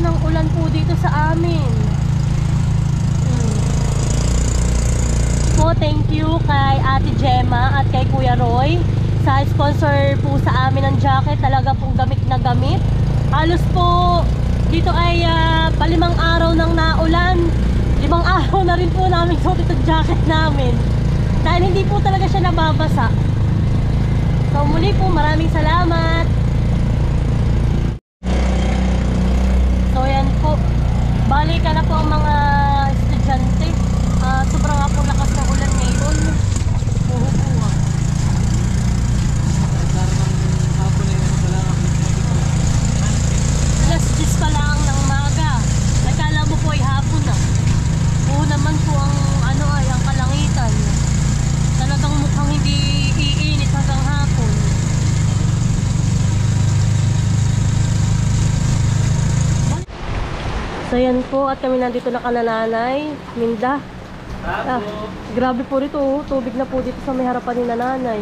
ng ulan po dito sa amin. Po, thank you kay Ate Gemma at kay Kuya Roy sa sponsor po sa amin ng jacket. Talaga pong gamit na gamit. Halos po dito ay palimang araw nang naulan. 5 araw na rin po namin suot itong jacket namin. Dahil hindi po talaga siya nababasa. So muli po, maraming salamat. So yan po, balik na po ang mga estudyante. Sobrang nga po lakas ng ulan ngayon. Alas 10 pa lang ng umaga. Nakala mo po ay hapon na. Oo naman po ang ang kalangitan. Talagang mukhang hindi iinit hanggang hapon. So yan po, at kami nandito na kananay, Minda. Grabe po rito, tubig na po dito sa may harapan ni nanay.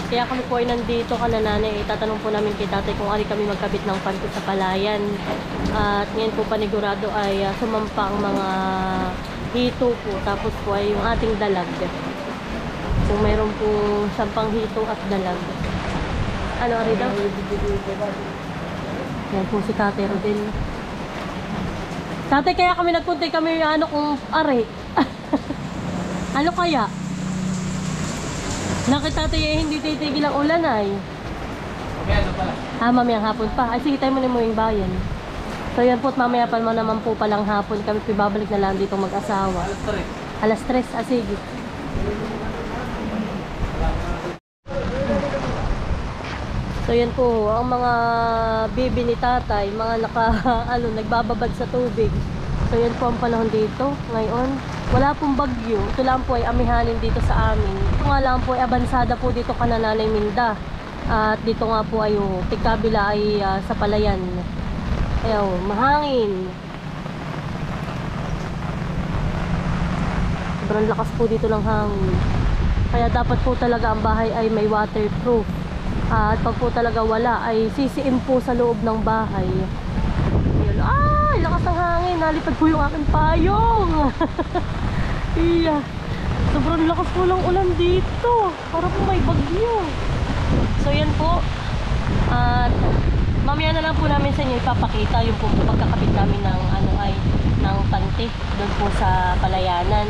Kaya kami po ay nandito kananay. Itatanong po namin kay tatay kung ari kami magkabit ng panty sa palayan. At ngayon po panigurado ay sumampa ang mga hito po. Tapos po ay yung ating dalag. Kung mayroon po sampang hito at dalag. Ano ari daw? Yan po si Tatay Rodel. Tatay, kaya kami nagpuntay kami kung ari. Ano kaya? Nakita tayo hindi titigil ang ulan ay. Mamayang hapon pa. Ay sige, tayo muna mo yung bayan. So yan po, at mamaya pa naman po palang hapon kami pibabalik na lang dito mag-asawa. Alas 3. Sige. So yan po, ang mga baby ni tatay, mga nagbababad sa tubig. So yan po ang panahon dito ngayon. Wala pong bagyo. Ito lang po ay amihanin dito sa amin. Ito nga lang po ay abansada po dito kananay Minda. At dito nga po ay tigkabila ay sa palayan. Ayaw, mahangin. Sobrang lakas po dito ng hangin. Kaya dapat po talaga ang bahay ay may waterproof. At pag po talaga wala ay sisiim po sa loob ng bahay. Ayun. Ay, lakas ng hangin. Nalipad po yung aking payong. Iya. Sobrang lakas po ng ulan dito. Para po may bagyo. So yan po. At mamaya na lang po namin sa inyo ipapakita yung po pagkakabit namin ng ng panty doon po sa palayanan.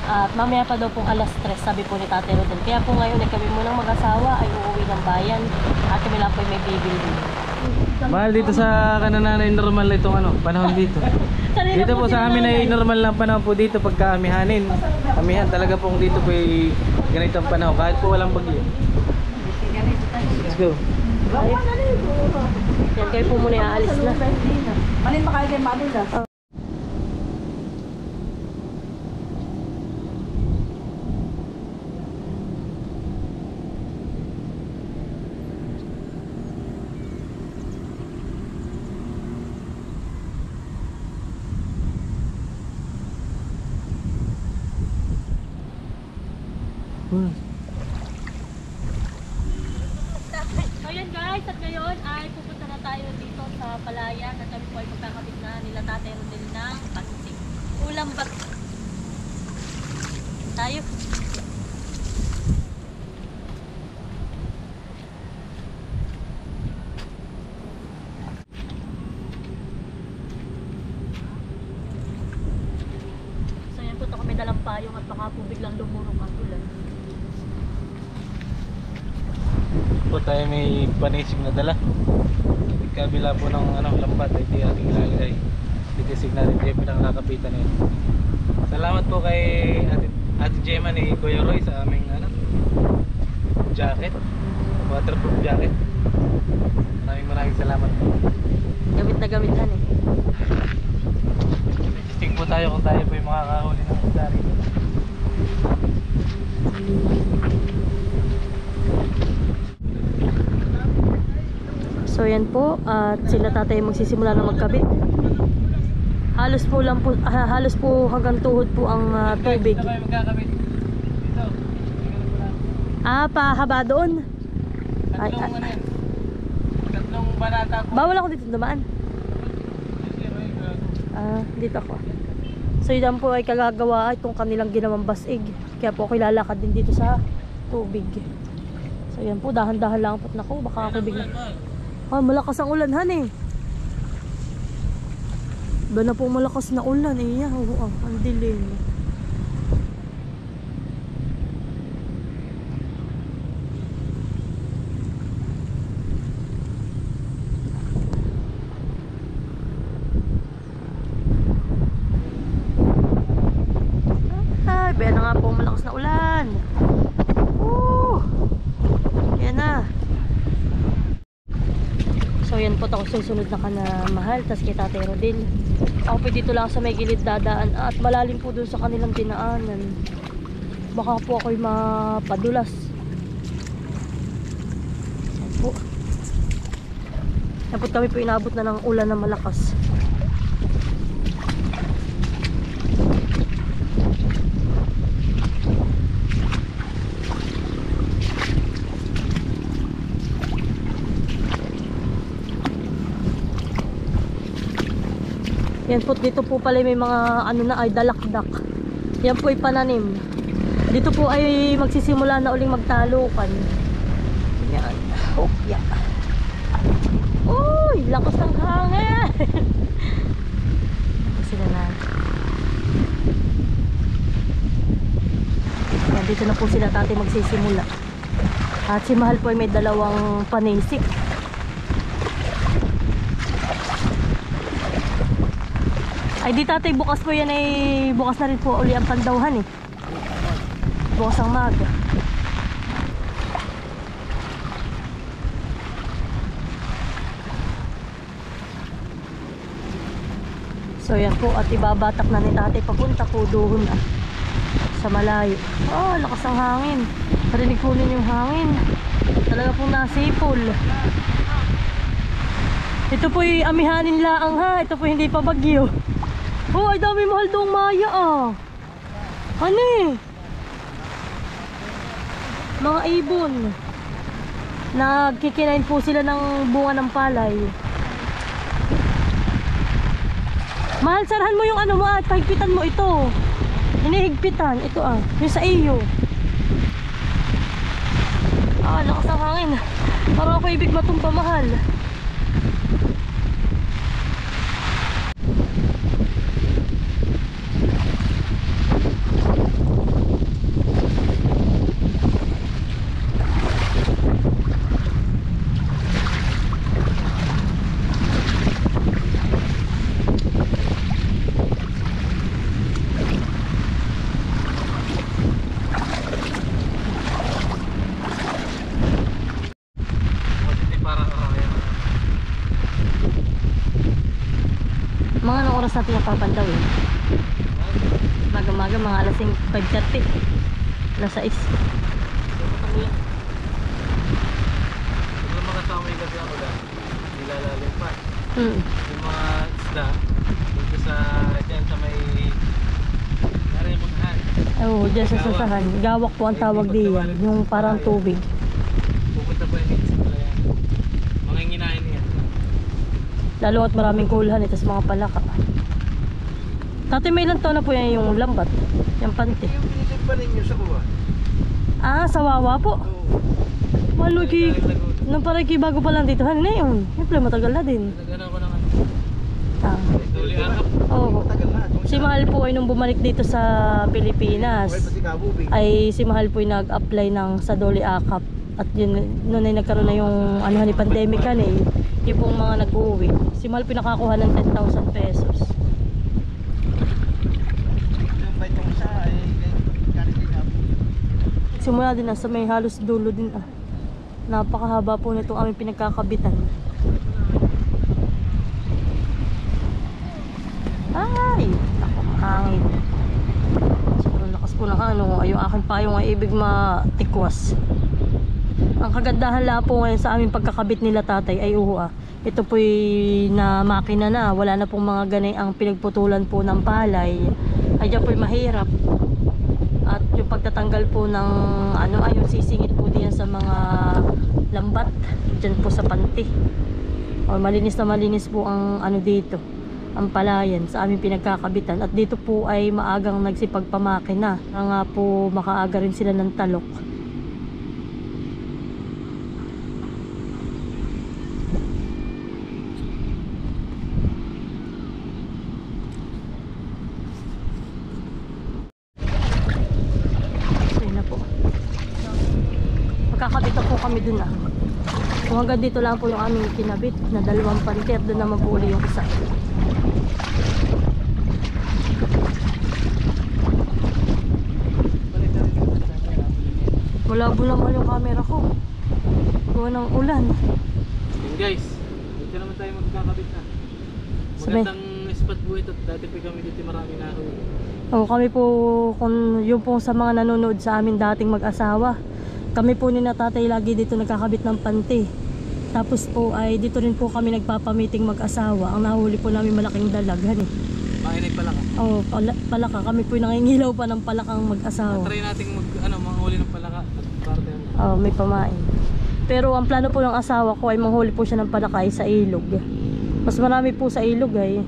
At mamaya pa daw pong alas 3, sabi po ni Tatay Rodel. Kaya po ngayon kami munang mag-asawa ay uuwi ng bayan. At kami lang po may bibili. Mahal dito sa kanananay, normal na itong panahon dito. Dito po sa amin ay normal lang panahon po dito pagka amihanin. Amihan talaga po dito po ay ganitong panahon kahit po walang bagyo. Let's go. Yan, kayo po muna aalis na. Manin makaya kayo maanula. So yan guys, at ngayon ay pupunta na tayo dito sa palayan at kami po ay magkakabit na nila Tatay Rodel ng panty. Ulam bat tayo. So yan po, kami dalang payong at baka po biglang lumurong ang ulan. Po tayo may panisig na dala. Kabila po ng lambat ay di ating ilalagay. Titisig natin di pinakakapitan na yun. Salamat po kay Ate Gemma ni Kuya Roy sa aming jacket, waterproof jacket. Maraming salamat po. Gamit na gamit yan eh. Testing po tayo kung tayo po yung makakahuli ng isda rito. So yan po, at sila tatay magsisimula na magkabit. Halos po hanggang tuhod po ang tubig. Pahaba doon. Tatlong banata po. Bawal ako dito dumaan. Dito ako. So yun po ay kagagawa itong kanilang ginawang basig. Kaya po ako lalakad din dito sa tubig. So yan po, dahan-dahan lang po. Naku, baka ako bigla. Malakas ang ulan, han eh. Ba na po malakas na ulan eh. Ang dilim. Kaya na nga po malakas na ulan. Yan na. So yan po ako susunod na ka na mahal. Tas kay Tatay Rodel. Ako po dito lang sa may gilid dadaan. At malalim po dun sa kanilang dinaanan. Baka po ako'y mapadulas. Yan po. Yan po kami po inabot na ng ulan na malakas. Yan po, dito po pala may mga ano na ay dalakdak. Yan po ay pananim. Dito po ay magsisimula na uling magtalukan. Yan. Oh, yeah. Uy, lakas ng hangin. Sila na. Yan, dito na po sila tatay magsisimula. At si Mahal po ay may dalawang panisik. Ay di tatay, bukas po yan ay bukas na rin po uli ang pandawhan eh. Bukas ang maga. So yan po, at ibabatak na ni tatay papunta po doon sa malayo. Lakas ang hangin. Narinig po ninyo yung hangin. Talaga pong nasipol. Ito po'y amihanin laang ha. Ito po hindi pa bagyo. Ay dami Mahal doong maya Ano eh? Mga ibon. Nagkikinain po sila ng bunga ng palay. Mahal, sarhan mo yung ano mo at pahigpitan mo ito. Hinihigpitan. Ito yung sa iyo. Lakas ng hangin. Parang ako ibig matumba Mahal. Mga anong oras natin napapandaw eh? Maga-maga, mga alas 5:30. Alas 6. Yung mga kasama yung kasi ang ulan, nilalalim pa. Yung mga isda, dito dyan sa may narimaghan. Dyan sa sasahan. Gawak po ang tawag diyan. Yung parang tubig. Pupunta pa yung isda yan. Mga nginahin niya. Lalo at maraming kulhan ito sa mga palaka. Tatay, may ilang taon na po yan yung lambat. Yung panty. Yung pinisimpa ninyo sa kuwa? Sa wawa po. Malo nang parang bago pa lang dito. Ano na yun? Siyempre matagal na din. Nagana ko ng ano. Duli akap. Oo. Matagal na. Si Mahal po ay nung bumalik dito sa Pilipinas, Well, pati kabubig. ay si Mahal po ay nag-apply ng sa Dole Akap. At yun, noon ay nagkaroon na yung ano ni pandemic kan eh. Yung pong mga nag-uwi. Si Mahal pinakakuha ng 10,000 pesos. Yung may itong isa ay galing din ako. Simula din sa may halos dulo din Napakahaba po nitong aming pinagkakabitan. Ay! Ako, mahangin. Sobrang lakas po ng yung aking payong ay ibig matikwas. Ang kagandahan lang po ngayon sa aming pagkakabit nila tatay ay ito po'y na makina na. Wala na pong mga ganay ang pinagputulan po ng palay. Ay dyan po'y mahirap. At yung pagtatanggal po ng yung sisingit po diyan sa mga lambat dyan po sa panty. Malinis na malinis po ang dito. Ampalayan sa aming pinagkakabitan. At dito po ay maagang nagsipagpamakina na nga po makaaga rin sila ng talok. Ayun na po. Magkakabit na po kami dun ah. Kung hanggang dito lang po yung aming kinabit na 2 pantir, doon naman po uli yung isa. Malabo naman yung camera ko. Gawa ng ulan. Yun guys, dito naman tayo magkakabit na. Sabay. Magandang spot po ito. Dati po kami dito marami nahuli. Oo, kami po, kung yung po sa mga nanonood sa amin dating mag-asawa, kami po ni na tatay lagi dito nagkakabit ng panty. Tapos po ay dito rin po kami nagpapamiting mag-asawa. Ang nahuli po namin malaking dalaghan eh. Makinig pala ka. Oo, palaka. Kami po nangingilaw pa ng palakang mag-asawa. Try natin manghuli ng palaka. At parte yan. Oo, may pamain. Pero ang plano po ng asawa ko ay manghuli po siya ng palaka ay sa ilog. Mas marami po sa ilog ay.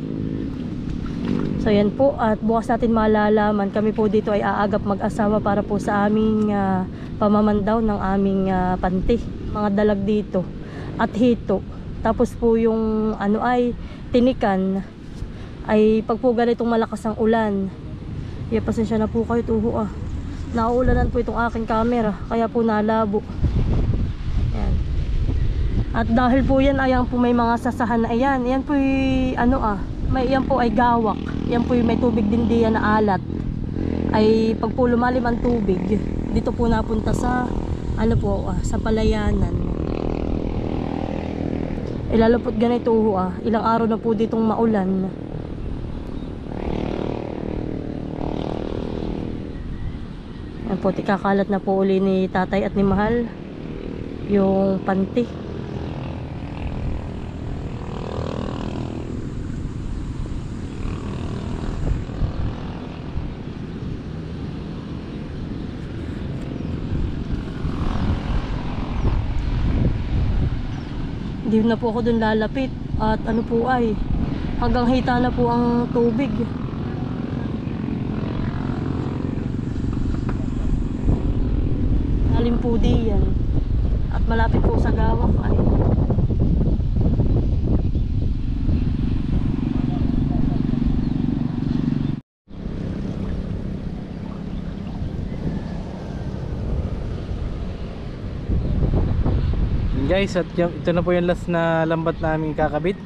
So yan po, at bukas natin malalaman. Kami po dito ay aagap mag-asawa para po sa aming pamamandaw ng aming panty. Mga dalag dito at hito. Tapos po yung ano ay tinikan ay pag po ganitong malakas ang ulan. Pasensya na po kayo, tuho ah. Nauulanan po itong aking camera kaya po nalabo. Yan. At dahil po yan ayan po may mga sasahan na ayan. Yan po yan po ay gawak. Yan po may tubig din diyan na alat. Ay pag po lumalim ang tubig, dito po napunta sa sa palayanan. Lalo po't ganito ilang araw na po ditong maulan. Yan po, ikakalat na po uli ni tatay at ni Mahal yung panty. Hindi na po ako dun lalapit at hanggang hita na po ang tubig. Lalim po diyan at malapit po sa gawak ay. Guys, at ito na po yung last na lambat namin kakabit.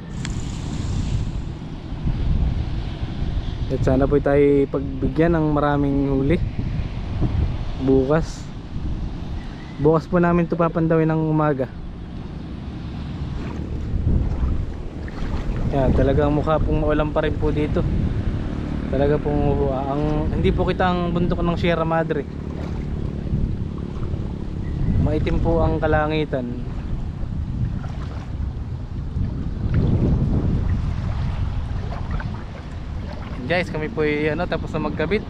At sana po tayo pagbigyan ng maraming huli bukas. Bukas po namin ito papandawin ng umaga. Yan, talagang mukha pong maulan pa rin po dito. Talaga pong hindi po kita ang bundok ng Sierra Madre. Maitim po ang kalangitan. Guys, kami po tapos na magkabit.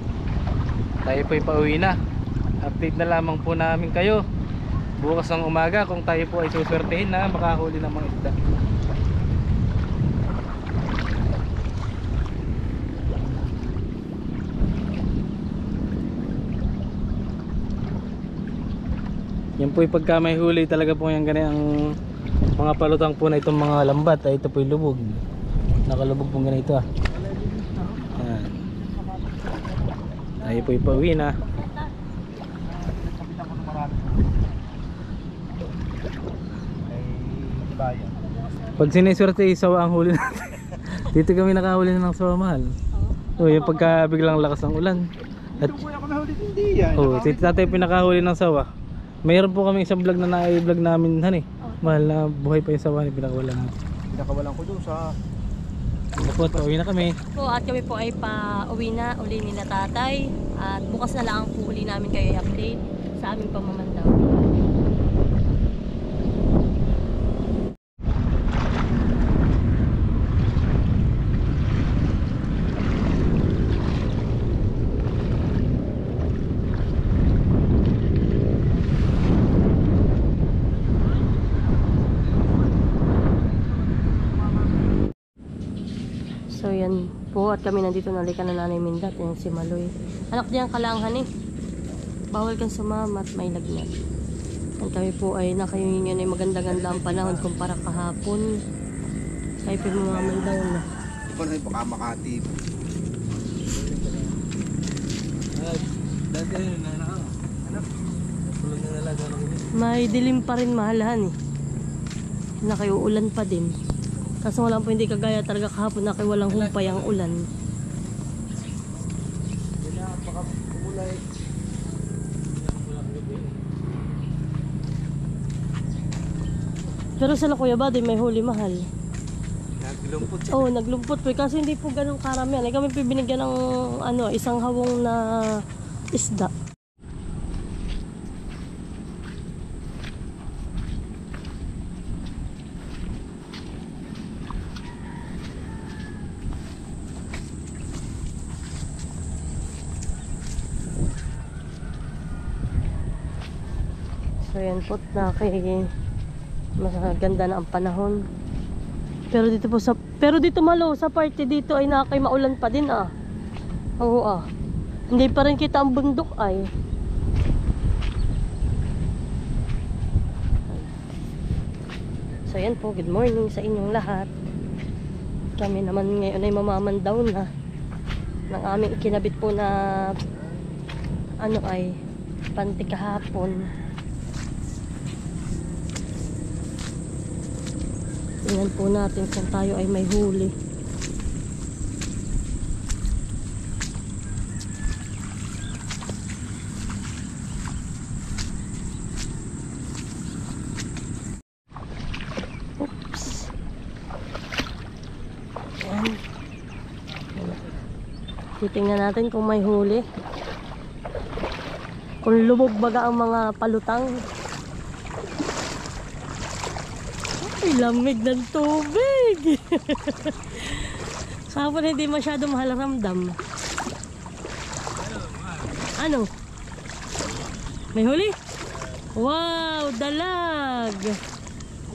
Tayo po pauwi na. Update na lamang po namin kayo bukas ng umaga kung tayo po ay suswertehin na makahuli ng mga isda. Yan po pagka may huli talaga po yan ganyan ang mga palutang po na itong mga lambat ay ito po yung lubog. Nakalubog po ganito ah. Tayo po ipauwi na. Pag siniswerte isawa ang huli natin. Dito kami nakahuli ng sawa, Mahal. Yung pagka biglang lakas ng ulan. At si tatay pinakahuli ng sawa. Mayroon po kami isang vlog na na-vlog namin Mahal, na buhay pa yung sawa ni pinakawalan natin. Pinakawalan ko doon sa Po, pauwi na kami. At kami po ay pauwi na uli ni na tatay. At bukas na lang po uli namin kayo i-update sa aming pamamandaw. So yan po, at kami nandito nalikan na Nanay Minda at yung si Maloy. Anak diyan kalanghan eh. Bawal kang sumama at may lagnat. At kami po ay nakayungin ay maganda-ganda ang panahon kumpara kahapon. Kaya pinumamay daw na. Paano yung baka Makati? Dati yun na ano? Pulong na nalaga ng ini. May dilim pa rin mahalahan eh. Nakayuulan pa din. Kaso wala po hindi kagaya talaga kahapon na kay walang humpay ang ulan. Pero sila Kuya Badoy may huli mahal. Naglumpot siya. Oo, naglumpot po. Kasi hindi po ganun karamihan. Kami po binigyan ng ano, isang hawong na isda. So yan po na kay maganda na ang panahon. Pero dito malo sa party dito ay nakay maulan pa din ah. Oo ah. Hindi pa rin kita ang bundok ay. So yan po, good morning sa inyong lahat. Kami naman ngayon ay mamamandaw na ng aming ikinabit po na ano ay panty kahapon. Tingnan po natin kung tayo ay may huli. Oops. Ayan. Titingnan natin kung may huli. Kung lumog baga ang mga palutang. Ay, lamig ng tubig. Kahapon hindi masyado mahalamdam. Ano? May huli? Wow, dalag.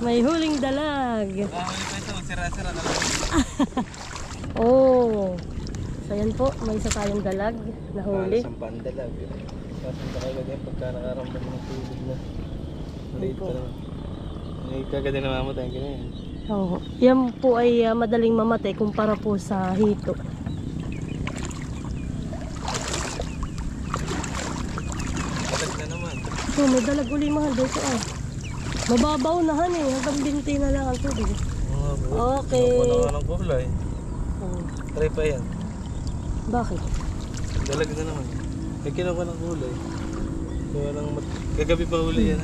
May huling dalag. Huli pa ito, sira-sira na lang. Oh. So yan po, may isa tayong dalag na huli. Isang pandalag. Kasunta kayo ganyan pagka nakaramdam ng tubig na. Maliit pa naman. May kagad na namamatay ka na yan. Oo. Yan po ay madaling mamatay kumpara po sa hito. Dalag na naman. So may dalag uli mahal dito ah. Mababaw na han eh, hanggang binti na lang ang tubig. Okay. Wala ng kulay. Oh. Try pa yan. Bakit? Dalag na naman. May kinuha ng kulay. Kagabi pa huli yan.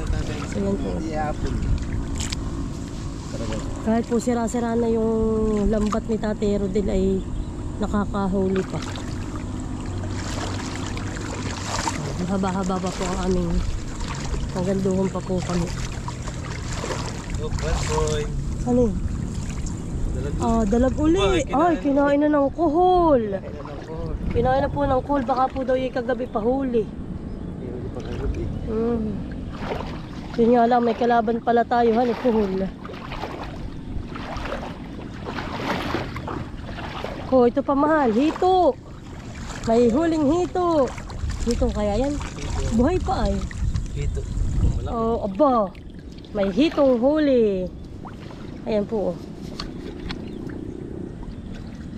So yan po. Hindi hapon. Kahit po sira-sira na yung lambat ni Tate Rodel ay nakakahuli pa. Haba-haba pa po ang aming pangganduhon pa po kami. Oh, bad boy. Ano yun? Dalag. Ah, dalag uli. Ay, kinain na ng kuhol. Kinain na po ng kuhol. Baka po daw yung kagabi pa huli. Hindi pa kagabi. Yun nga lang, may kalaban pala tayo, kuhol. Oh, ito pa mahal. Hito. May huling hito. Hito kaya yan? Buhay pa ay. Hito. Oh, aba. May hitong huli. Ayan po. Oh.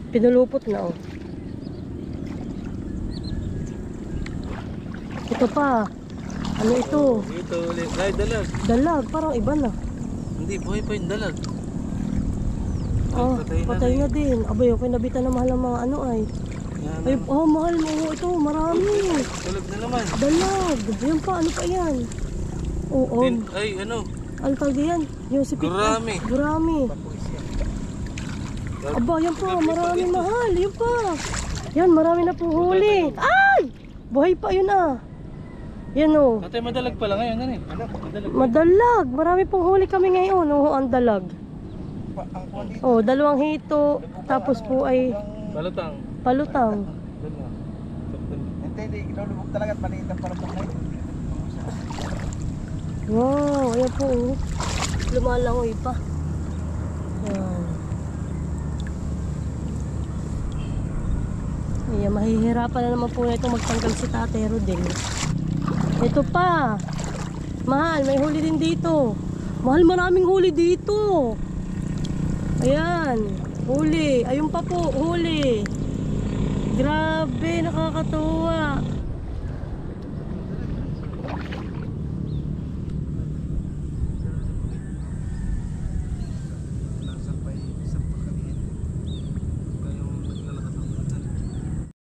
Pinulupot na oh. Ito pa. Ano ito? Hito ulit. Ay, dalag. Dalag. Parang iba na. Hindi, buhay pa yung dalag. Oh, patay na din. Abay, okay, nabitan na mahal ang mga ano ay. Yan. Ay, oh, mahal mo. Ito, marami. Dalag na naman. Dalag. Yan pa, ano pa yan? Oo. Ay, ano? Ano tawag yan? Yung sipit. Gurami. Gurami. Aba, yan pa. Marami mahal. Yan pa. Yan, marami na pong huli. Ay! Buhay pa yun ah. Yan o. Tatay, madalag pala ngayon. Ano eh? Madalag. Madalag. Marami pong huli kami ngayon. Oo, ang dalag. Oh, dalawang hito. Tapos po ay Palutang. palutang. Doon na. Hindi, kinulubog talaga at maliit ang palabok na ito. Wow, ayan po oh. Lumalangoy pa. Yan. Kaya mahihirapan na naman po na itong magtanggal si Tatay Rodel. Ito pa. Mahal, may huli din dito. Mahal, maraming huli dito. Ayan, huli. Ayun pa po, huli. Grabe, nakakatuwa.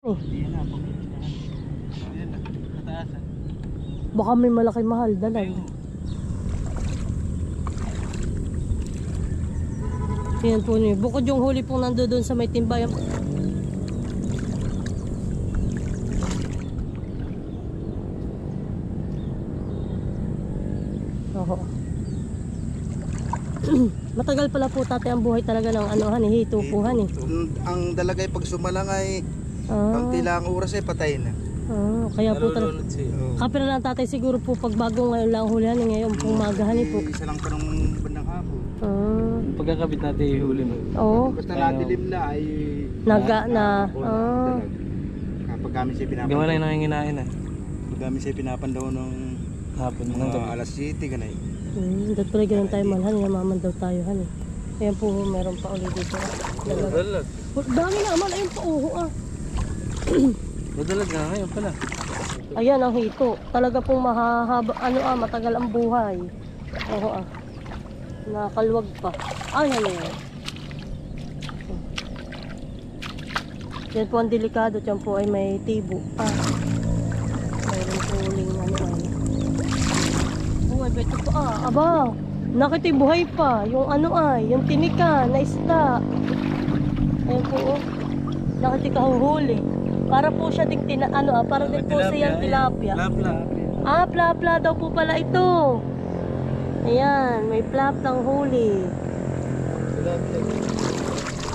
Yan na, yan na, kataasan. Baka may malaki mahal, dalag. Yan po niyo. Bukod yung huli pong nandoon sa may timbayan. Oo. Matagal pala po tatay ang buhay talaga ng anuhan eh, hitupuhan eh. Ang dalagay pag sumalang ay kaunti lang ang oras ay patay na. Kaya po talaga. Nalulunod siya. Kapira lang tatay siguro po pag bago ngayon lang hulihan eh, ngayon pong magahan po. Isa lang pa nung bandang hapon. Pagkakabit natin yung huli mo. Oo. Basta nadilim na ay Naga na. Kapag kami siya pinapandaw. Gawa na yung nanginginain na. Pag kami siya pinapandaw ng Hapon ng mga gabi. alas 7 ganay. Dahil pala ganun tayo malhan, namaman daw tayo han eh. Ayan po, meron pa ulit dito. Dalawa. Madalag. Dami naman, ayun pa uho ah. Madalag nga ngayon pala. Ayan ang hito. Talaga pong mahahaba, matagal ang buhay. Oo ah. Nakakalwag pa. Ay, ano yan. Yan po ang delikado. Diyan po ay may tibo pa. Mayroon po uling buhay ba ito pa Aba, nakitibuhay pa. Yung yung tinika na isda. Ayan po oh. Nakitikahuhuli. Para po siya ding para din po siyang tilapia. Plapla. Plapla daw po pala ito. Ayan, may plaplang huli.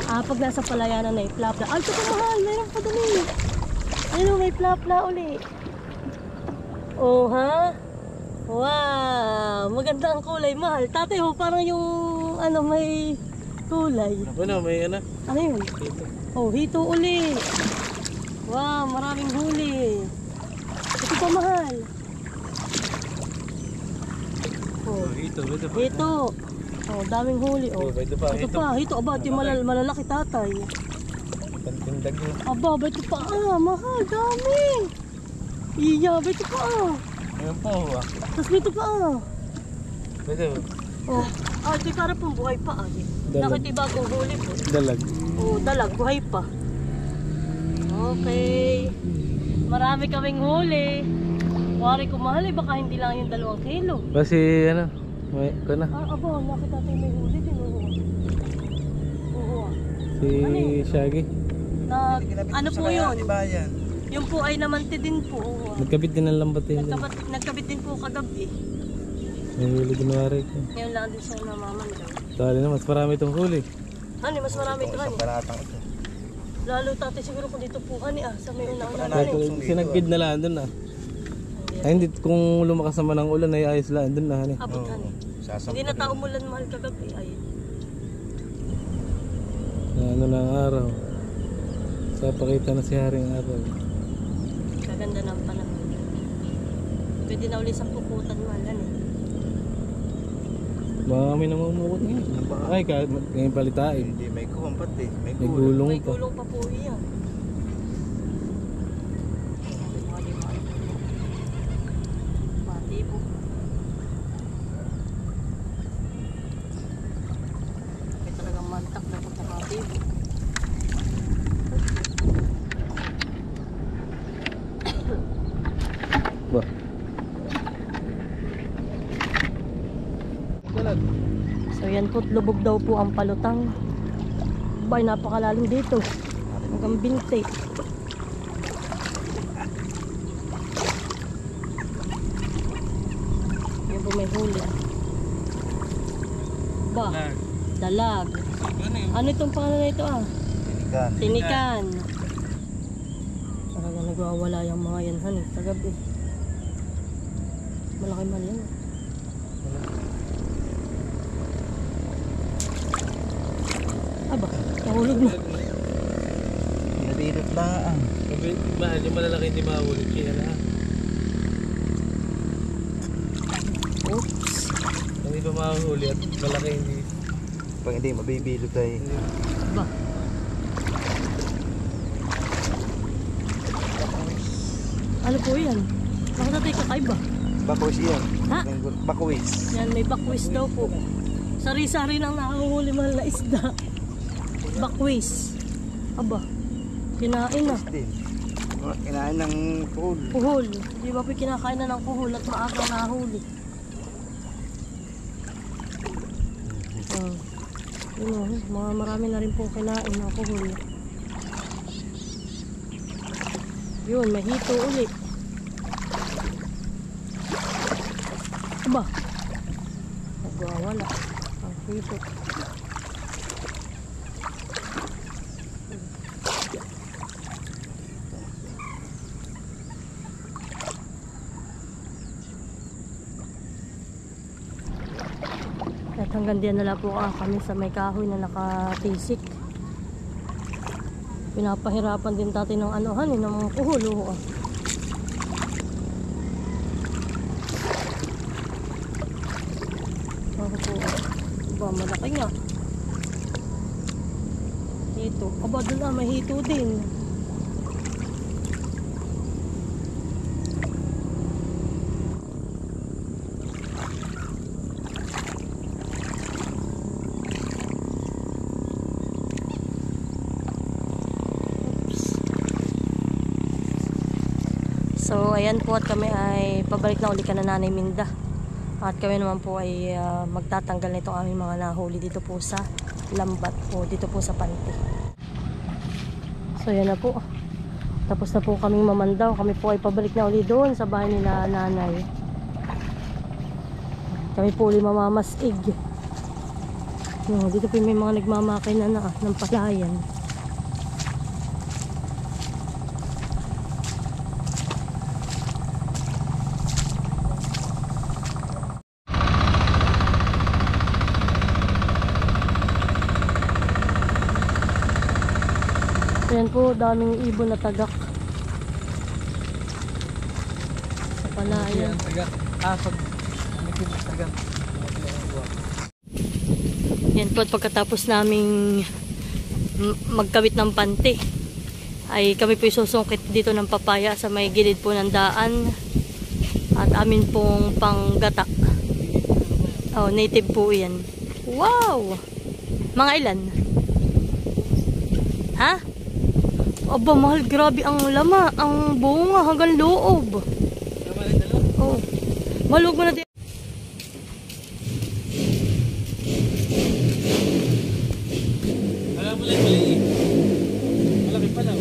Pag nasa palayanan na plapla. Ay, ito pa mahal, mayroon pa dun eh. Ayun, may plapla uli. Oh, ha? Wow, maganda ang kulay, mahal. Tatay, parang yung, may kulay. Ano, may ano? Ano yun? Oh, hito uli. Wow, maraming huli. Ito pa mahal. Oh, Ito pa. ito. Oh, daming huli. Oh. Ito pa. Ito pa, ito. Aba, ito yung malalaki tatay. Pantindag yun. Aba, ito pa. Mahal, dami. Iya, ito pa. Ayun po. Tapos ito pa. Ito. Oh, ito yung para pong buhay pa. Dalag. Nakitibagong huli po. Dalag. Oh, dalag, buhay pa. Okay. Marami kaming huli. Wari ko mahal baka hindi lang yung 2 kilo. Kasi ano, may na. Aba, nakita tayo may huli din. Oo. Si Shaggy. Po yun? Ibayan. Yung po ay namanti din po. Oo. Nagkabit din ng lambat yun. Nagkabit din po kagabi. May huli ginawari ko. Ngayon lang din siya namaman daw. Tali na, mas marami itong huli. Mas marami ito Isang baratang ito. Lalo tatay siguro kung dito po sa may una-una Sinagpid na lang doon Ay hindi, kung lumakas naman ang ulan ay ayos lang doon na. Abot Hindi na tao mulan mahal kagabi. Ay. Ano na ang araw. Sa pakita na si Haring araw. Kaganda ng panahon. Pwede na ulit sa puputan mahal Baka kami namumukot ngayon. Ay, ngayon palitain. Hindi may kumpat eh. May May gulong. gulong May pa. gulong pa po iyan. Pati po. May talagang mantak na pagkakati po. Ba? Dalag. So yan po, lubog daw po ang palutang. Bay, napakalalim dito. Hanggang binte. Yan po may huli. Ba? Dalag. Ano itong pangalan na ito Tinikan. Talaga nagwawala yung mga yan kagabi. Malaki man yan. Aba, nahulog na. Nadinot Baang. Mahal yung malalaki hindi mahuli. Kaya na. Oops. Hindi pa mahuli at malaki hindi. Pag hindi, mabibilo tayo. Ba? Ano po yan? Bakit natin kakaiba? Bakwis yan. Ha? Bakwis. Yan, may bakwis daw po. Sari-sari lang nakakahuli mahal na isda. Bakwis. Aba, kinain na. Din. Kinain ng pool. Kuhol. Di ba po kinakain na ng kuhol at maagang nahuli? Yun, marami na rin pong kinain ng kuhol. Yun, may hito ulit. Aba, nagwawala ang hito. At hanggang diyan na lang po kami sa may kahoy na nakatisik. Pinapahirapan din tati ng anuhan ng mga kuhol. Ako po. Aba, malaki nga. Hito. Aba, doon may hito din. So ayan po at kami ay pabalik na uli ka na Nanay Minda. At kami naman po ay magtatanggal na itong aming mga nahuli dito po sa lambat o dito po sa Pante. So ayan na po. Tapos na po kaming mamandaw. Kami po ay pabalik na uli doon sa bahay nila nanay. Kami po uli mamamasig. Dito po may mga nagmamakay na ng palayan. Ayan po, daming ibon na tagak sa palayan. Tagak. Pag tagak. Yan po at pagkatapos naming magkawit ng pante ay kami po isusungkit dito ng papaya sa may gilid po ng daan at amin pong panggata. Oh, native po yan. Wow! Mga ilan? Ha? Aba, mahal, grabe ang lama, ang bunga hanggang loob. Oh. Malug mo na din. Mali. Malaki pa lang.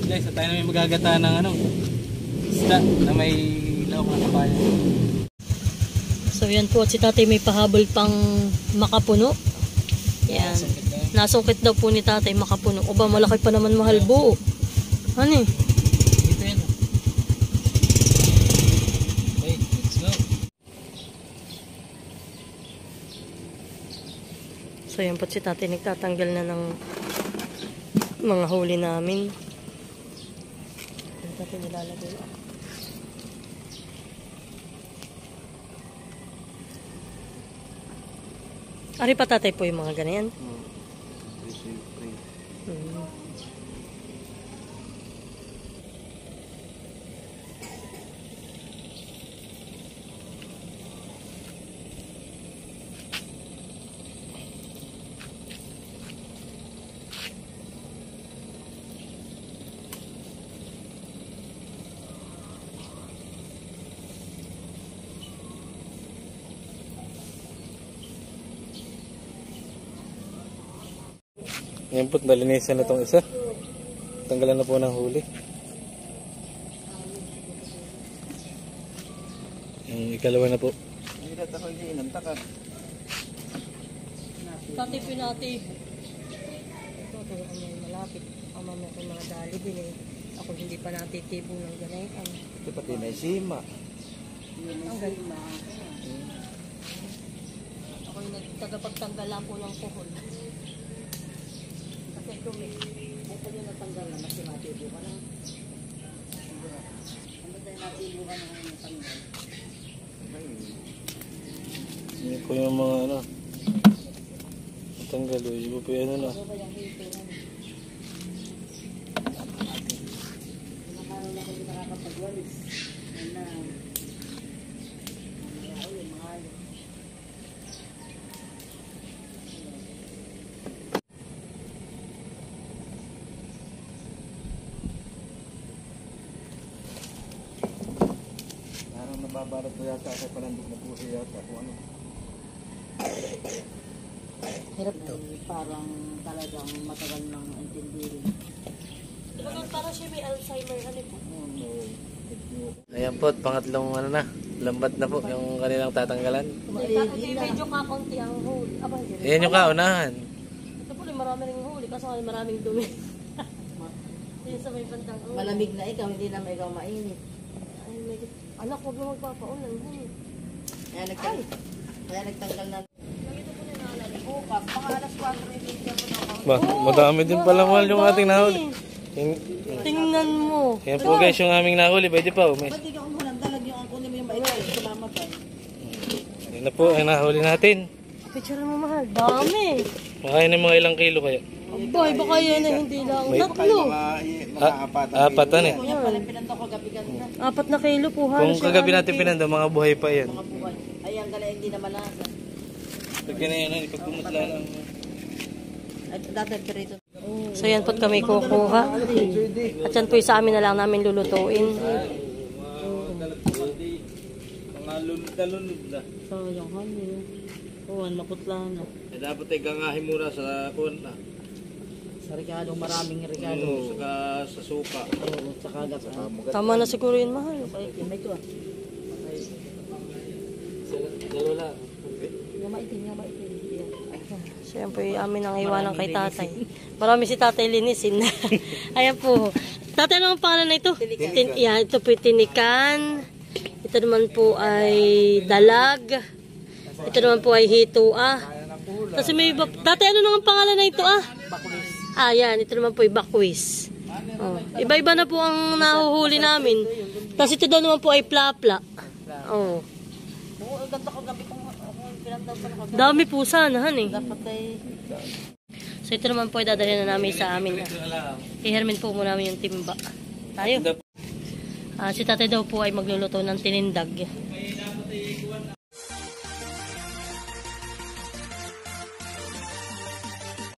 Guys, tayo na may magagata ng isda na may laok na kapaya. So yan po, at si tatay may pahabol pang makapuno. Yan. Nasungkit daw po ni tatay makapuno. O ba, malaki pa naman mahal buo. Ano eh? Ito yan. Okay, let's go. So yan po si tatay nagtatanggal na ng mga huli namin. Yan tatay nilalagay. Ari pa tatay po yung mga ganyan. Yan po, nalinisan na itong isa. Tanggalan na po ng huli. Yung ikalawa na po. Hindi na ako hindi inantakad. Tatay po natin. Ito, malapit. Ang mamaya ko mga dali din eh. Ako hindi pa natitibo ng ganayan. Ito pati na sima. Ang ganda. Ako yung tagapagtanggal lang po ng kuhol. Kasi dumi. Ito yung natanggal. tanggal na kasi matibo ka na. Ano tayo matibo ka na ngayon tanggal? Hindi po yung mga ano. Tanggal o. Iba po yung ano na. Ano ba yung hito na? Kumakaroon ako yung nakakapagwalis. Yan na. Mamaya ulit, mga alin. Parang nababarat ko yata ako palandog na puso yata kung ano. Hirap to. Parang talagang matagal nang intindihin. Parang siya may Alzheimer, ano po? Ayan po, pangatlong ano na. Lambat na po yung kanilang tatanggalan. Hindi, medyo kakunti ang huli. Aba, hindi. Ayan yung kaunahan. Ito po, marami ring huli, kaso maraming dumi. Yan sa may bandang huli. Malamig na ikaw, hindi naman ikaw mainit. Ay, medyo. Anak, huwag mo magpapaulan. Kaya nagtanggal na. Bukas, mga alas 4 yung bigyan mo na ako. Ba, madami din pala mahal yung ating nahuli. Tingnan mo. Yan po guys yung aming nahuli. Pwede pa. May... Ba't di ka kumulang dalag yung kunin mo yung bait sa mama pa? Yan na po ang nahuli natin. Picture mo mahal. Dami. Makain ng mga ilang kilo kaya. Boy, baka yan na hindi lang. May- Tatlo. Mga apatan. Apatan eh. Kunya pala pinanto ko gabi ganda. 4 na kilo po. Kung halos kagabi yung natin ano, pinanda, mga buhay pa yan. Mga buwan. Ayan ka na hindi na malasa. Pagka na yan, ipagpumutla lang. At dati perito. So yan po kami kukuha. At yan po yung sa amin na lang namin lulutuin. Mga lunod na. So yung kami. Oh, nakutla na. Dapat ay gangahin muna sa kuwan na. Sa regalo, maraming regalo. Saka sa suka. Oo, saka gata. Tama na siguro yun mahal. May ito ah. Dalo lang. Yung maitim, yung maitim. So yan po yung amin ang iwanan kay tatay. Marami si tatay linisin. Ayan po. Tatay, ano ang pangalan na ito? Yeah, ito po yung tinikan. Ito naman po ay dalag. Ito naman po ay hitua. Kasi may iba. Tatay, ano naman pangalan na ito ah? Ah, yan. Ito naman po ay bakwis. Oh. Iba-iba na po ang nahuhuli namin. Tapos ito daw naman po ay plapla. Oh. Oo, ang ganda ko gabi kung pinantaw pa na Dami po sana, han eh. dapat ay So ito naman po ay dadalhin na namin sa amin. I-hermin po muna namin yung timba. Tayo. Si tatay daw po ay magluluto ng tinindag.